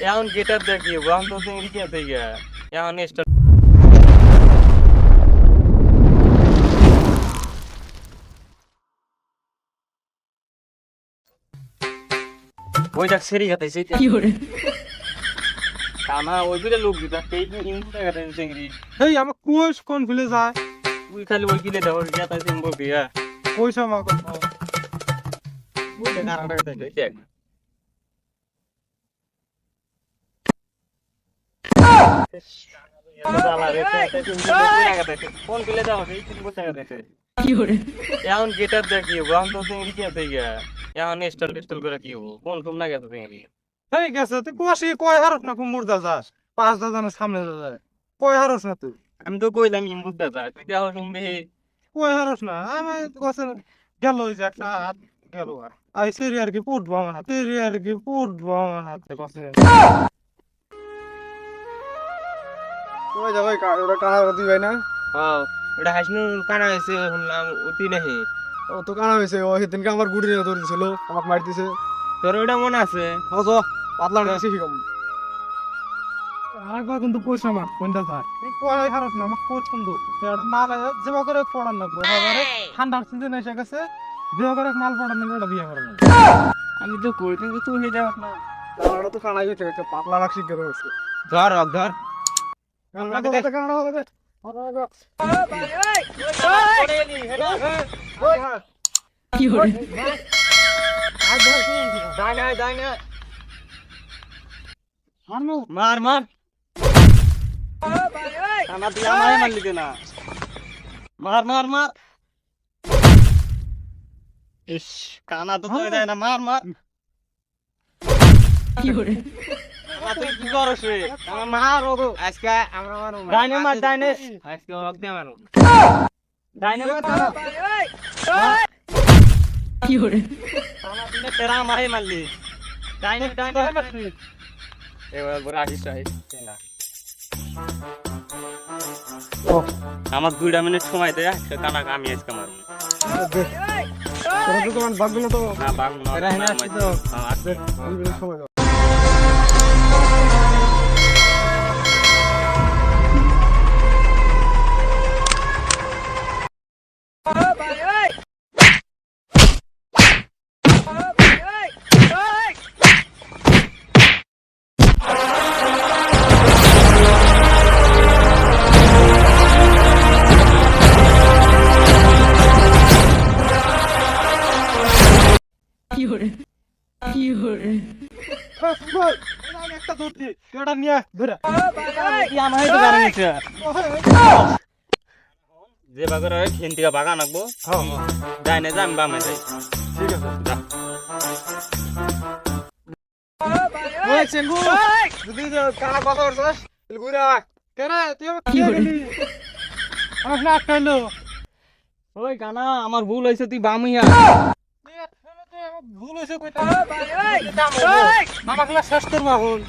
এখন গেটার দেখি এখন তো চিংড়ি কে থেকে এখন স্টার ওই দেখ সেরি খাতাইছে কানা ওই বিলে লোক দিতা সেই ইনপুট খাতাইছে চিংড়ি এই আমার কোষ কোন ভুলে যায় তুই খালি ওই গিলে দেওয়ার গেতা চিংড়ি বিয়া পয়সা মা ওই দেখ কানাটা খাতাইছে দেখ কোন বিলে দেওয়া সেই চিংড়ি খাতাইছে এখন গেটার দেখি এখন তো চিংড়ি কে থেকে এখন স্টাইল টেস্টাইল করে কি হবো কোন তুমি না গেছে চিংড়ি এই গেছে তুই কোষি কয় হারস না কোন মুর্দা যাস 5 জনের সামনে যায় কয় হারস না তুই আমি তো কইলাম ইমবুদ দাদা তুই দেখো শুনবি কয় হারস না আমি কইছে গেল ওই যে একটা হাত গেল আই সেরি আর কি ফুটবো আমার হাতে সেরি আর কি ফুটবো আমার হাতে কইছে ওই যা ভাই ওটা কানা দিই না হ্যাঁ ওটা হাসনুর কানা হয়েছে শুনলাম অতি নাহি ও তো কানা হয়েছে ও সেদিনকে আমার গুড়ি নিয়ে ধরেছিল আমাকে মার দিছে তোর ওইটা মনে আছে ও তো পাতলা না শিখি কম আগে কিন্তু পয়সা মার কোনটা ধর এই কয় হারস না আমাকে পছন্দ মাল জমা করে পড়ান না এবারে ঠান্ডার সিজন এসে গেছে জমা করে মাল পড়ান না ওটা বিয়ে করানো আমি তো কই কিন্তু তুই হয়ে যাস না ওটা তো কানা গেছে একটা পাতলা রাখছি করে হচ্ছে ধর ধর কানা তো কানা হবে মার মার কানা তুই আমায় মারলি না মার মার মার ইস কানা তো তুই দেয় না মার মার তুই কি করছ রে আমার মার ওগো আজকে আমরা মারো ডাইনে মার ডাইনে আজকে ওক দে মারো ডাইনে মার কানা তুই তেরা মারে মারলি ডাইনে ডাইনে এবার বড় আসিস না আমার 2 মিনিট সময় দে কানা আমি আজকে মারবো তোরা তো তোমার বাগগুলো তো না বাং না রাহিনা আসছে তো আছে সময় একটা ধরছি এটা নিয়ে ধরে কি আমার তো গাড়ি নিছে যে বাগর হয় খেন থেকে বাগা নাকবো ডাইনে যাম বামে যাই ঠিক আছে যা ওই চেঙ্গু যদি কানা কথা করছস গুড়া কেরে তুই কি গেলি আমার না খাইলো ওই কানা আমার ভুল হইছে তুই বামিয়া ভুল হয়েছে কইতা আমাকে শেষ করবো এখন